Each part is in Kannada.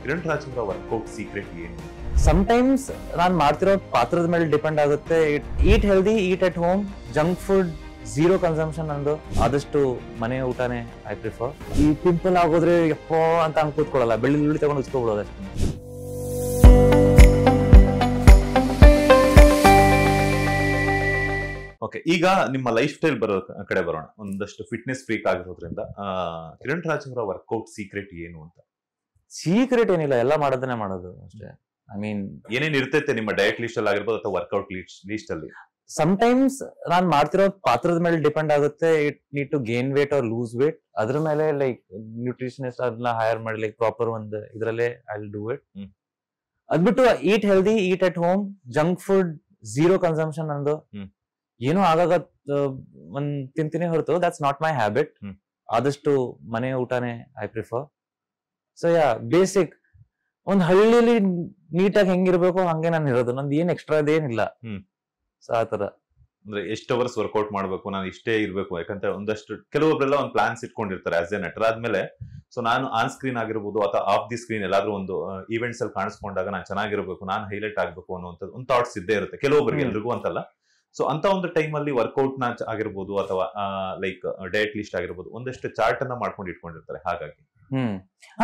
ಕಿರಣ್ ರಾಜ್ ಅವರ ವರ್ಕೌಟ್ ಸೀಕ್ರೆಟ್ ಏನು? ಸಮಟೈಮ್ಸ್ ನಾನು ಮಾಡ್ತಿರೋ ಪಾತ್ರದ ಮೇಲೆ ಡಿಪೆಂಡ್ ಆಗುತ್ತೆ. Eat healthy, eat at home, junk food zero consumption ನಂದು. ಆದಷ್ಟು ಮನೆ ಊಟನೇ ಐ ಪ್ರಿಫರ್. ಈ ಪಿಂಪಲ್ ಆಗೋದ್ರೆ ಯಪ್ಪೋ ಅಂತ ಹಂಗೆ ಕೂತ್ಕೊಳ್ಳಲ್ಲ, ಬೆಳ್ಳುಳ್ಳಿ ತಗೊಂಡು ಉಚ್ಕೊಬಿಡೋದು ಅಷ್ಟೇ. ಓಕೆ, ಈಗ ನಿಮ್ಮ ಲೈಫ್ ಸ್ಟೈಲ್ ಬರೋ ಕಡೆ ಬರೋಣ. ಒಂದಷ್ಟು ಫಿಟ್ನೆಸ್ ಫ್ರೀಕ್ ಆಗಿರೋದ್ರಿಂದ ಕಿರಣ್ ರಾಜ್ ಅವರ ವರ್ಕೌಟ್ ಸೀಕ್ರೆಟ್ ಏನು ಅಂತ? ಸೀಕ್ರೆಟ್ ಏನಿಲ್ಲ, ಎಲ್ಲ ಮಾಡೋದನ್ನೇ ಮಾಡೋದು ಅಷ್ಟೇ. ಐ ಮೀನ್ ಏನೇನ್ ಇರ್ತೈತೆ ನಿಮ್ಮ ಡಯಟ್ ಲಿಸ್ಟ್ ಅಲ್ಲಿ ಆಗಿರ್ಬೋದು ಅಥವಾ ವರ್ಕೌಟ್ ಲಿಸ್ಟ್ ಅಲ್ಲಿ? ಸಮಟೈಮ್ಸ್ ನಾನು ಮಾಡ್ತಿರೋ ಪಾತ್ರದ ಮೇಲೆ ಡಿಪೆಂಡ್ ಆಗುತ್ತೆ. It need to gain weight or lose weight. ಅದ್ರ ಮೇಲೆ ಲೈಕ್ ನ್ಯೂಟ್ರಿಷನಿಸ್ಟ್ ಅದನ್ನ ಹೈರ್ ಮಾಡಿ ಲೈಕ್ ಪ್ರಾಪರ್ ಒಂದು ಇದ್ರಲ್ಲೇ ಐ ವಿಲ್ ಡೂ ಇಟ್. ಅದ್ಬಿಟ್ಟು eat healthy, eat at home, junk food zero consumption ನಂದು. ಏನೋ ಆಗಾಗ ಒಂದ್ ತಿಂತೀನಿ ಹೊರತು ದಟ್ಸ್ ನಾಟ್ ಮೈ ಹ್ಯಾಬಿಟ್. ಆದಷ್ಟು ಮನೆ ಊಟನೇ I prefer. So yeah, basic ಒಂದ್ ಹಳ್ಳಿಲಿ ನೀಟಾಗಿ ಹೆಂಗಿರ್ಬೇಕು ಹಂಗೆ ನಾನು ಇರೋದು. ನಂದು ಏನ್ ಎಕ್ಸ್ಟ್ರಾ ಅದೇನಿಲ್ಲ. ಸೊ ಆತರ ಅಂದ್ರೆ ಎಷ್ಟು ಅವರ್ಸ್ ವರ್ಕೌಟ್ ಮಾಡ್ಬೇಕು, ನಾನು ಇಷ್ಟೇ ಇರ್ಬೇಕು, ಯಾಕಂತ ಒಂದಷ್ಟು ಕೆಲವೊಬ್ರೆಲ್ಲ ಒಂದು ಪ್ಲಾನ್ಸ್ ಇಟ್ಕೊಂಡಿರ್ತಾರೆ ಆಸ್ ಎ ನಟರ್ ಆದ್ಮೇಲೆ. ಸೊ ನಾನು ಆನ್ ಸ್ಕ್ರೀನ್ ಆಗಿರ್ಬೋದು ಅಥವಾ ಆಫ್ ದಿ ಸ್ಕ್ರೀನ್ ಎಲ್ಲಾದ್ರೂ ಒಂದು ಈವೆಂಟ್ಸ್ ಅಲ್ಲಿ ಕಾಣಿಸ್ಕೊಂಡಾಗ ನಾನು ಚೆನ್ನಾಗಿರ್ಬೇಕು, ನಾನು ಹೈಲೈಟ್ ಆಗ್ಬೇಕು ಅನ್ನೋಂಥದ್ದು ಒಂದು ಥಾಟ್ಸ್ ಇದ್ದೇ ಇರುತ್ತೆ ಕೆಲವೊಬ್ರಿಗೆ, ಎಲ್ರಿಗೂ ಅಂತಲ್ಲ. ಸೊ ಅಂತ ಒಂದು ಟೈಮ್ ಅಲ್ಲಿ ವರ್ಕೌಟ್ ನ ಆಗಿರ್ಬೋದು ಅಥವಾ ಲೈಕ್ ಡಯಟ್ ಲಿಸ್ಟ್ ಆಗಿರ್ಬೋದು ಒಂದಷ್ಟು ಚಾರ್ಟ್ ಅನ್ನ ಮಾಡ್ಕೊಂಡು ಇಟ್ಕೊಂಡಿರ್ತಾರೆ. ಹಾಗಾಗಿ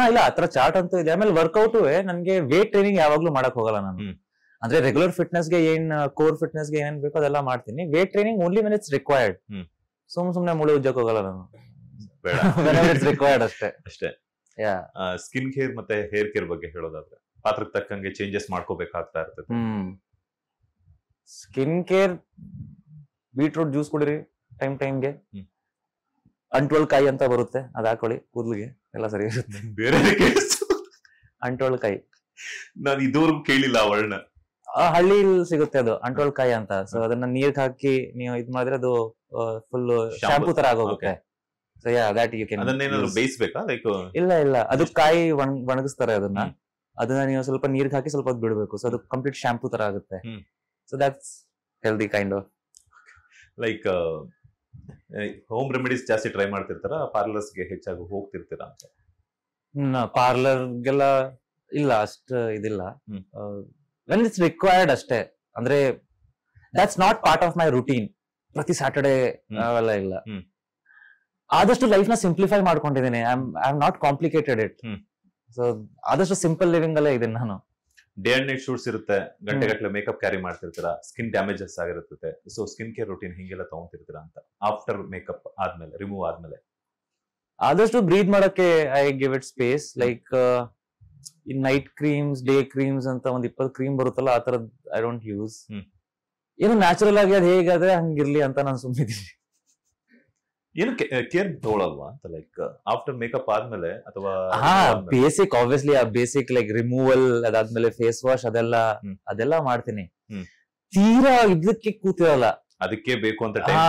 ಇಲ್ಲ, ಆತರ ಚಾರ್ಟ್ ಅಂತೂ ಇದೆ. ಆಮೇಲೆ ವರ್ಕೌಟ್ ನನ್ಗೆ ವೇಟ್ ಟ್ರೈನಿಂಗ್ ಯಾವಾಗ್ಲೂ ಮಾಡಕ್ ಹೋಗಲ್ಲ ನಾನು. ಅಂದ್ರೆ ರೆಗ್ಯುಲರ್ ಫಿಟ್ನೆಸ್ ಗೆ ಏನ್ ಕೋರ್ ಫಿಟ್ನೆಸ್ ಗೆ ಏನೇನ್ ಬೇಕೋ ಅದೆಲ್ಲ ಮಾಡ್ತೀನಿ. Wait training only when it's required. ಸುಮ್ನೆ ಮುಳೆ ಉಜ್ಜಕ್ ಹೋಗಲ್ಲ ನಾನು. ಇಟ್ಸ್ ರಿಕ್ವೈರ್ಡ್ ಅಷ್ಟೇ. ಸ್ಕಿನ್ ಕೇರ್ ಮತ್ತೆ ಹೇರ್ ಕೇರ್ ಬಗ್ಗೆ ಹೇಳೋದಾದ್ರೆ ಪಾತ್ರಕ್ಕೆ ತಕ್ಕಂಗೆ ಚೇಂಜಸ್ ಮಾಡ್ಕೋಬೇಕಾಗ್ತಾ ಇರ್ತದೆ. ಸ್ಕಿನ್ ಕೇರ್, ಬೀಟ್ರೂಟ್ ಜ್ಯೂಸ್ ಕುಡಿರಿ ಟೈಮ್ಗೆ. ಅಂಟ್ವಲ್ ಕಾಯಿ ಅಂತ ಬರುತ್ತೆ, ಅದ್ ಹಾಕೊಳ್ಳಿ ಕೂದಲಿಗೆ, ಎಲ್ಲ ಸರಿ ಇರುತ್ತೆ. ಬೇರೆ ಅಂಟ್ವಲ್ ಕಾಯಿ ನಾನು ಇದುವರೆಗೂ ಕೇಳಿಲ್ಲ ಆ ವರ್ಣ. ಹಳ್ಳಿಲಿ ಸಿಗುತ್ತೆ ಅದು ಅಂಟ್ವಲ್ ಕಾಯಿ ಅಂತ. ಸೊ ಅದನ್ನ ನೀರ್ಗೆ ಹಾಕಿ ನೀವು ಇದ್ ಮಾಡಿದ್ರೆ ಅದು ಫುಲ್ ಶಾಂಪೂ ತರ ಆಗೋಗುತ್ತೆ. So yeah, that you can. ಅದನ್ನೇನಾದ್ರು ಬೇಯಿಸ್ಬೇಕಾ? ಲೈಕ್ ಇಲ್ಲ, ಅದು ಕಾಯಿ ಒಣಗಿಸ್ತಾರೆ ಅದನ್ನ ನೀವು ಸ್ವಲ್ಪ ನೀರ್ಗೆ ಹಾಕಿ ಸ್ವಲ್ಪ ಹೊತ್ತು ಬಿಡ್ಬೇಕು. ಸೊ ಅದು ಕಂಪ್ಲೀಟ್ ಶಾಂಪೂ ತರ ಆಗುತ್ತೆ. So that's healthy kind of. Like home remedies ಜಾಸ್ತಿ ಟ್ರೈ ಮಾಡ್ತಿರ್ತಾರ, ಪಾರ್ಲರ್ಸ್ಗೆ ಹೆಚ್ಚಾಗಿ ಹೋಗ್ತಿರ್ತೀರಾ ಅಂತ? ಪಾರ್ಲರ್ಗೆಲ್ಲ ಇಲ್ಲ, ಅಷ್ಟು ಇದಿಲ್ಲ. ವೆನ್ ಇಟ್ಸ್ ರಿಕ್ವೈರ್ಡ್ ಅಷ್ಟೇ. ಅಂದ್ರೆ that's not part of my routine. ಪ್ರತಿ ಸ್ಯಾಟರ್ಡೆ ಅವೆಲ್ಲ ಇಲ್ಲ. ಆದಷ್ಟು ಲೈಫ್ ನ ಸಿಂಪ್ಲಿಫೈ ಮಾಡ್ಕೊಂಡಿದ್ದೀನಿ. I am not complicated it. So ಆದಷ್ಟು ಸಿಂಪಲ್ ಲಿವಿಂಗ್ ಅಲ್ಲೇ ಇದೀನಿ ನಾನು. ಡೇ ಅಂಡ್ ನೈಟ್ ಶೂಟ್ಸ್ ಇರುತ್ತೆ, ಗಂಟೆಗಟ್ಟಲೆ ಮೇಕಪ್ ಕ್ಯಾರಿ ಮಾಡ್ತಿರ್ತೀರಾ, ಸ್ಕಿನ್ ಡ್ಯಾಮೇಜಸ್ ಆಗಿರುತ್ತೆ. ಸೊ ಸ್ಕಿನ್ ಕೇರ್ ರೂಟೀನ್ ಹಿಂಗೆಲ್ಲ ತಗೊಂತಿರ್ತೀರಾ ಅಂತ ಆಫ್ಟರ್ ಮೇಕಪ್ ಆದ್ಮೇಲೆ, ರಿಮೂವ್ ಆದ್ಮೇಲೆ? ಆದಷ್ಟು ಬ್ರೀತ್ ಮಾಡಕ್ಕೆ I give it space. Like ಈ ನೈಟ್ ಕ್ರೀಮ್ಸ್, ಡೇ ಕ್ರೀಮ್ಸ್ ಅಂತ ಒಂದ್ 20 ಕ್ರೀಮ್ ಬರುತ್ತಲ್ಲ, ಆ ತರದ್ ಐ ಡೋಂಟ್ ಯೂಸ್. ಏನು ನ್ಯಾಚುರಲ್ ಆಗಿ ಅದ್ ಹೇಗಾದ್ರೆ ಹಂಗಿರ್ಲಿ ಅಂತ ನಾನು ಸುಮ್ಮನಿದ್ದೀನಿ. ಏನು ಕೇರ್ ತಗೊಳಲ್ವಾ ಅಂತ? ಲೈಕ್ ಆಫ್ಟರ್ ಮೇಕಪ್ ಆದ್ಮೇಲೆ ಅಥವಾ ಬೇಸಿಕ್, ಆಬ್ವಿಯಸ್ಲಿ ಆ ಬೇಸಿಕ್ ಲೈಕ್ ರಿಮೂವಲ್, ಅದಾದ್ಮೇಲೆ ಫೇಸ್ ವಾಶ್ ಅದೆಲ್ಲ ಮಾಡ್ತೀನಿ. ತೀರಾ ಇದಕ್ಕೆ ಕೂತಿರಲ್ಲ, ಅದಕ್ಕೆ ಬೇಕು ಅಂತ ಟೈಮ್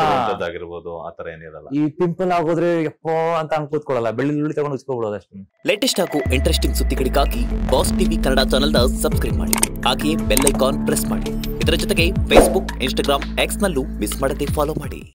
ಆಗಿರ್ಬೋದು, ಆತರ ಏನಿರಲ್ಲ. ಈ ಪಿಂಪಲ್ ಆಗೋದ್ರೆ ಯಪ್ಪೋ ಅಂತ ಹಂಗೆ ಕೂತ್ಕೊಳ್ಳಲ್ಲ, ಬೆಳ್ಳುಳ್ಳಿ ತಗೊಂಡು ಉಚ್ಕೊಬಿಡೋದು ಅಷ್ಟೇ. ಲೇಟೆಸ್ಟ್ ಹಾಗೂ ಇಂಟ್ರೆಸ್ಟಿಂಗ್ ಸುದ್ದಿಗಳಿಗಾಗಿ ಬಾಸ್ ಟಿವಿ ಕನ್ನಡ ಚಾನೆಲ್ನ ಸಬ್ಸ್ಕ್ರೈಬ್ ಮಾಡಿ, ಹಾಗೆಯೇ ಬೆಲ್ ಐಕಾನ್ ಪ್ರೆಸ್ ಮಾಡಿ. ಇದರ ಜೊತೆಗೆ ಫೇಸ್ಬುಕ್, ಇನ್ಸ್ಟಾಗ್ರಾಮ್, ಎಕ್ಸ್ ನಲ್ಲೂ ಮಿಸ್ ಮಾಡದೆ ಫಾಲೋ ಮಾಡಿ.